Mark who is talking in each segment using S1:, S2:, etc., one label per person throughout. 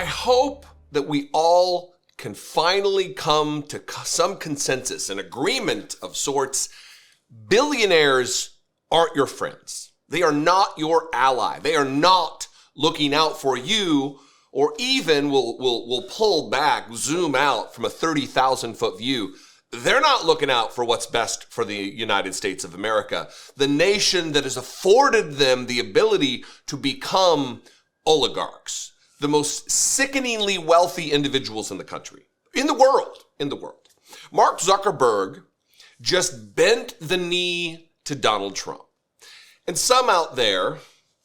S1: I hope that we all can finally come to some consensus, an agreement of sorts. Billionaires aren't your friends. They are not your ally. They are not looking out for you, or even will pull back, zoom out from a 30,000 foot view. They're not looking out for what's best for the United States of America, the nation that has afforded them the ability to become oligarchs, the most sickeningly wealthy individuals in the country, in the world. Mark Zuckerberg just bent the knee to Donald Trump. And some out there,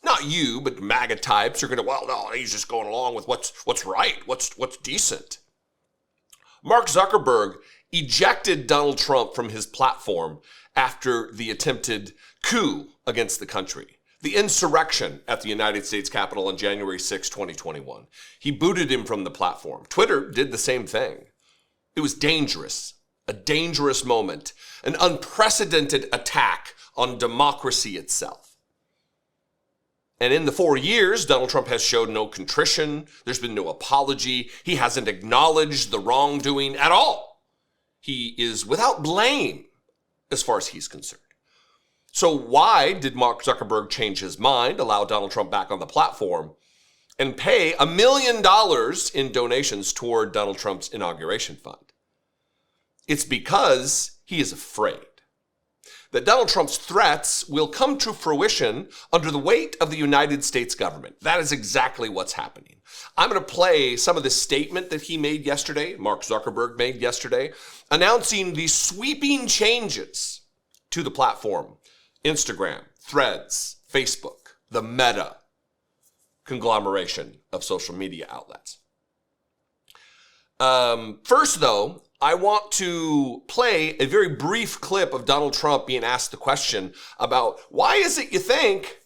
S1: not you, but MAGA types are going to, well, no, he's just going along with what's right, what's decent. Mark Zuckerberg ejected Donald Trump from his platform after the attempted coup against the country, the insurrection at the United States Capitol on January 6, 2021. He booted him from the platform. Twitter did the same thing. It was dangerous, a dangerous moment, an unprecedented attack on democracy itself. And in the 4 years, Donald Trump has showed no contrition. There's been no apology. He hasn't acknowledged the wrongdoing at all. He is without blame as far as he's concerned. So why did Mark Zuckerberg change his mind, allow Donald Trump back on the platform, and pay $1 million in donations toward Donald Trump's inauguration fund? It's because he is afraid that Donald Trump's threats will come to fruition under the weight of the United States government. That is exactly what's happening. I'm going to play some of the statement that he made yesterday, Mark Zuckerberg made yesterday, announcing these sweeping changes to the platform, Instagram, Threads, Facebook, the Meta conglomeration of social media outlets. First, though, I want to play a very brief clip of Donald Trump being asked the question about why is it you think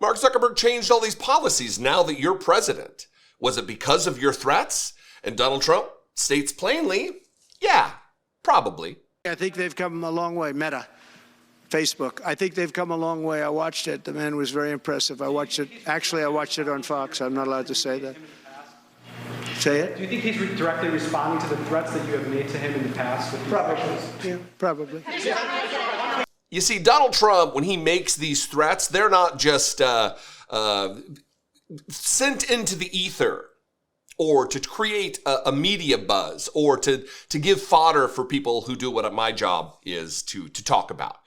S1: Mark Zuckerberg changed all these policies now that you're president? Was it because of your threats? And Donald Trump states plainly, yeah, probably.
S2: I think they've come a long way. Meta, Facebook. I think they've come a long way. I watched it. The man was very impressive. I watched it. Actually, I watched it on Fox. I'm not allowed to say that. Say it?
S3: Do you think he's directly responding to the threats that you have made to him in the past? With
S2: Probably. Yeah, probably.
S1: You see, Donald Trump, when he makes these threats, they're not just sent into the ether or to create a media buzz or to give fodder for people who do what my job is to talk about.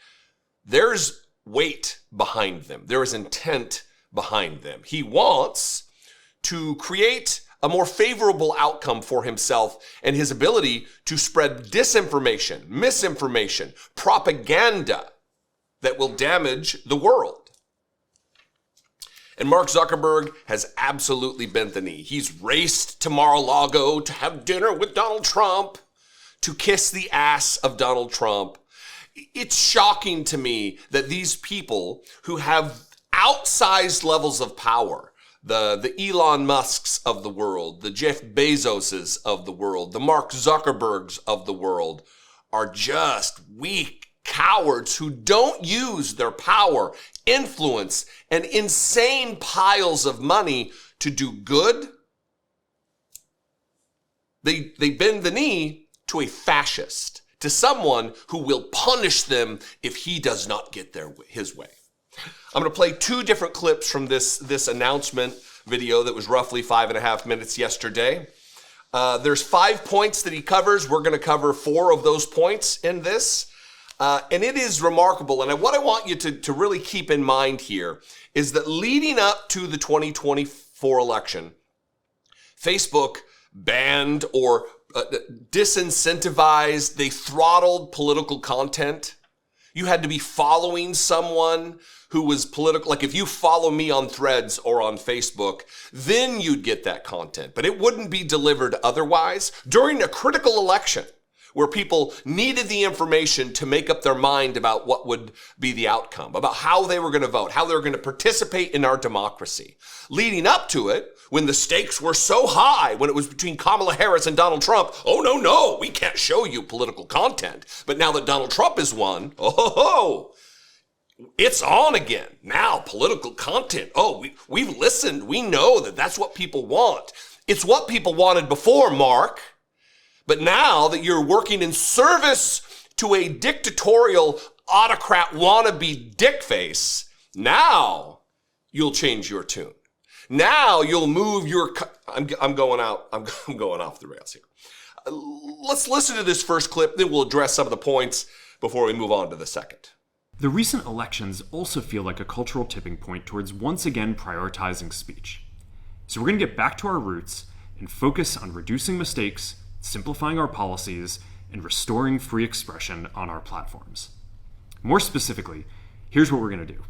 S1: There's weight behind them. There is intent behind them. He wants to create a more favorable outcome for himself and his ability to spread disinformation, misinformation, propaganda that will damage the world. And Mark Zuckerberg has absolutely bent the knee. He's raced to Mar-a-Lago to have dinner with Donald Trump, to kiss the ass of Donald Trump. It's shocking to me that these people who have outsized levels of power, the Elon Musks of the world, the Jeff Bezoses of the world, the Mark Zuckerbergs of the world, are just weak cowards who don't use their power, influence, and insane piles of money to do good. They bend the knee to a fascist, to someone who will punish them if he does not get his way. I'm going to play two different clips from this announcement video that was roughly 5.5 minutes yesterday. There's 5 points that he covers. We're going to cover 4 of those points in this. And it is remarkable. And what I want you to really keep in mind here is that leading up to the 2024 election, Facebook banned or disincentivized, they throttled political content. You had to be following someone who was political. Like if you follow me on Threads or on Facebook, then you'd get that content. But it wouldn't be delivered otherwise. During a critical election where people needed the information to make up their mind about what would be the outcome, about how they were going to vote, how they were going to participate in our democracy. Leading up to it, when the stakes were so high, when it was between Kamala Harris and Donald Trump, oh, no, we can't show you political content. But now that Donald Trump has won, it's on again. Now, political content. Oh, we've listened. We know that that's what people want. It's what people wanted before, Mark. But now that you're working in service to a dictatorial autocrat wannabe dickface, now you'll change your tune. Now you'll move your... I'm going out. I'm going off the rails here. Let's listen to this first clip, then we'll address some of the points before we move on to the second.
S4: The recent elections also feel like a cultural tipping point towards once again prioritizing speech. So we're going to get back to our roots and focus on reducing mistakes, simplifying our policies, and restoring free expression on our platforms. More specifically, here's what we're going to do.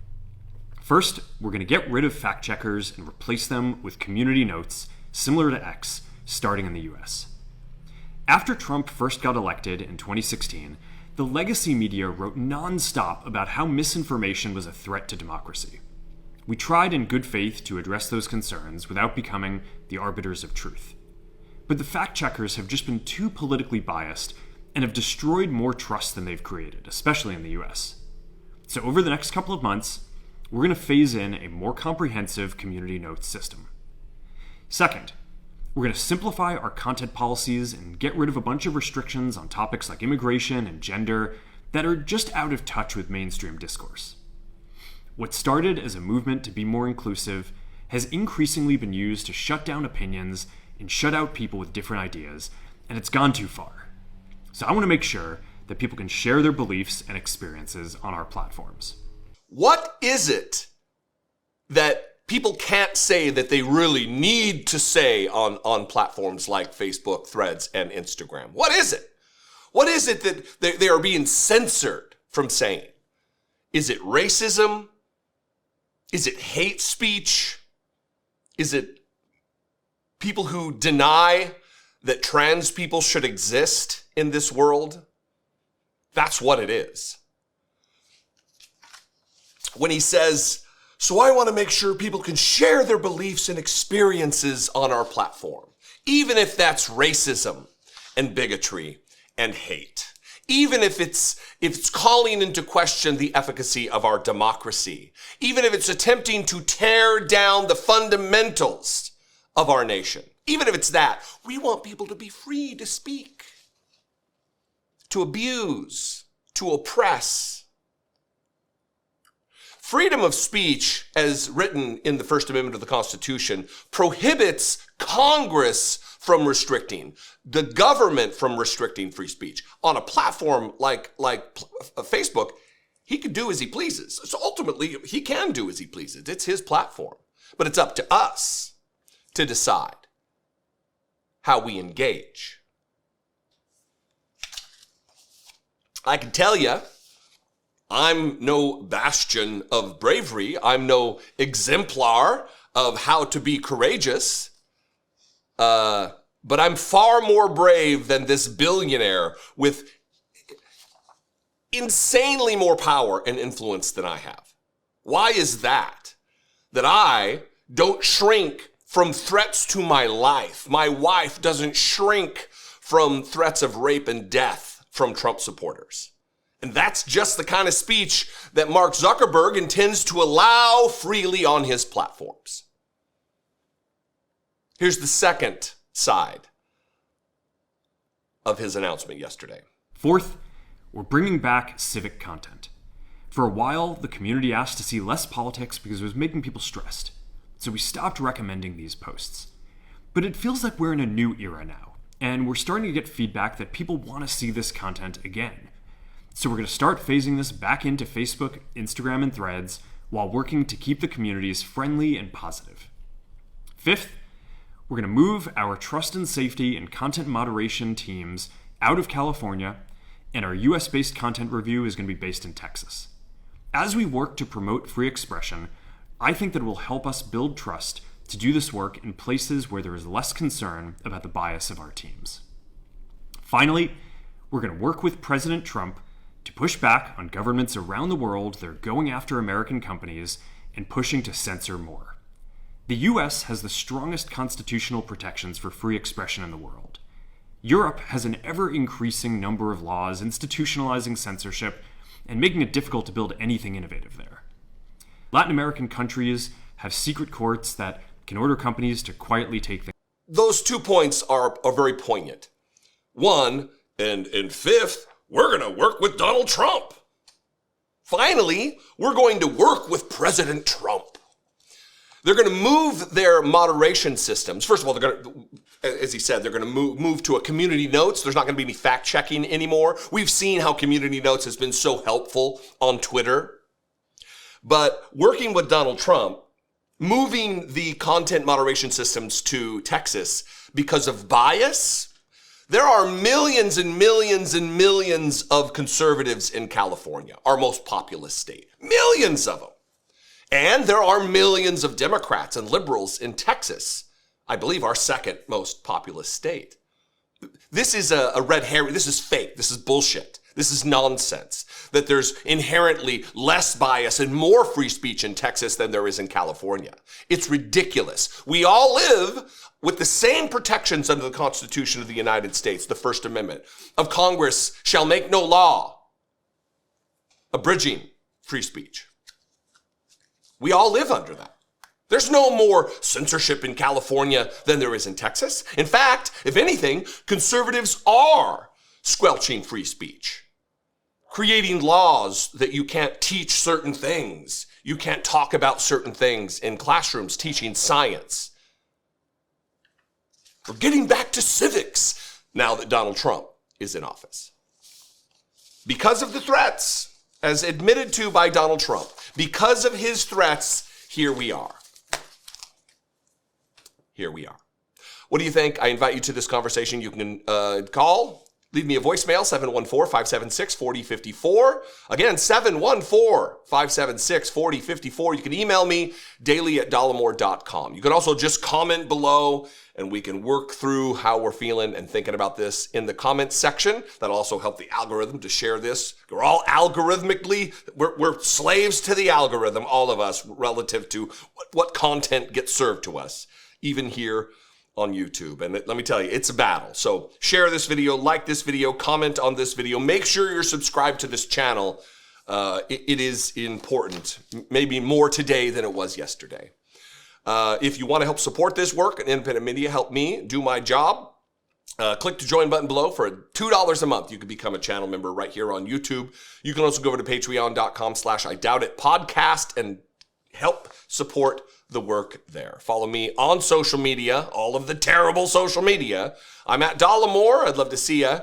S4: First, we're going to get rid of fact checkers and replace them with community notes similar to X, starting in the US. After Trump first got elected in 2016, the legacy media wrote nonstop about how misinformation was a threat to democracy. We tried in good faith to address those concerns without becoming the arbiters of truth. But the fact checkers have just been too politically biased and have destroyed more trust than they've created, especially in the US. So over the next couple of months, we're going to phase in a more comprehensive community notes system. Second, we're going to simplify our content policies and get rid of a bunch of restrictions on topics like immigration and gender that are just out of touch with mainstream discourse. What started as a movement to be more inclusive has increasingly been used to shut down opinions and shut out people with different ideas, and it's gone too far. So I want to make sure that people can share their beliefs and experiences on our platforms.
S1: What is it that people can't say that they really need to say on platforms like Facebook, Threads, and Instagram? What is it? What is it that they are being censored from saying? Is it racism? Is it hate speech? Is it people who deny that trans people should exist in this world? That's what it is. When he says, so I want to make sure people can share their beliefs and experiences on our platform, even if that's racism and bigotry and hate, even if it's calling into question the efficacy of our democracy, even if it's attempting to tear down the fundamentals of our nation, even if it's that, we want people to be free to speak, to abuse, to oppress. Freedom of speech, as written in the First Amendment of the Constitution, prohibits Congress from restricting, the government from restricting free speech. On a platform like Facebook, he could do as he pleases. So ultimately, he can do as he pleases. It's his platform. But it's up to us to decide how we engage. I can tell you, I'm no bastion of bravery. I'm no exemplar of how to be courageous. But I'm far more brave than this billionaire with insanely more power and influence than I have. Why is that? That I don't shrink from threats to my life. My wife doesn't shrink from threats of rape and death from Trump supporters. And that's just the kind of speech that Mark Zuckerberg intends to allow freely on his platforms. Here's the second side of his announcement yesterday.
S4: Fourth, we're bringing back civic content. For a while, the community asked to see less politics because it was making people stressed. So we stopped recommending these posts. But it feels like we're in a new era now, and we're starting to get feedback that people want to see this content again. So we're going to start phasing this back into Facebook, Instagram, and Threads while working to keep the communities friendly and positive. Fifth, we're going to move our trust and safety and content moderation teams out of California, and our US-based content review is going to be based in Texas. As we work to promote free expression, I think that it will help us build trust to do this work in places where there is less concern about the bias of our teams. Finally, we're going to work with President Trump to push back on governments around the world that are going after American companies and pushing to censor more. The US has the strongest constitutional protections for free expression in the world. Europe has an ever-increasing number of laws institutionalizing censorship and making it difficult to build anything innovative there. Latin American countries have secret courts that can order companies to quietly take things.
S1: those 2 points are very poignant. One, and fifth, we're going to work with Donald Trump. Finally, we're going to work with President Trump. They're going to move their moderation systems. First of all, they're going to, as he said, they're going to move to a community notes. There's not going to be any fact checking anymore. We've seen how community notes has been so helpful on Twitter. But working with Donald Trump, moving the content moderation systems to Texas because of bias, there are millions and millions and millions of conservatives in California, our most populous state. Millions of them. And there are millions of Democrats and liberals in Texas, I believe our second most populous state. This is a red herring. This is fake. This is bullshit. This is nonsense. That there's inherently less bias and more free speech in Texas than there is in California. It's ridiculous. We all live with the same protections under the Constitution of the United States, the First Amendment, of Congress shall make no law abridging free speech. We all live under that. There's no more censorship in California than there is in Texas. In fact, if anything, conservatives are squelching free speech, creating laws that you can't teach certain things. You can't talk about certain things in classrooms teaching science. We're getting back to civics now that Donald Trump is in office. Because of the threats, as admitted to by Donald Trump, because of his threats, here we are. Here we are. What do you think? I invite you to this conversation. You can call, leave me a voicemail, 714-576-4054. Again, 714-576-4054. You can email me, daily@dollemore.com. You can also just comment below, and we can work through how we're feeling and thinking about this in the comments section. That'll also help the algorithm to share this. We're all algorithmically, we're slaves to the algorithm, all of us, relative to what content gets served to us, even here on YouTube. And let me tell you, it's a battle. So share this video, like this video, comment on this video. Make sure you're subscribed to this channel. It is important, maybe more today than it was yesterday. If you want to help support this work and independent media, help me do my job, click the join button below. For $2 a month, you can become a channel member right here on YouTube. You can also go over to patreon.com/IDoubtIt podcast and help support the work there. Follow me on social media, all of the terrible social media. I'm at Dollemore. I'd love to see you,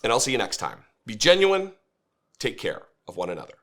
S1: and I'll see you next time. Be genuine. Take care of one another.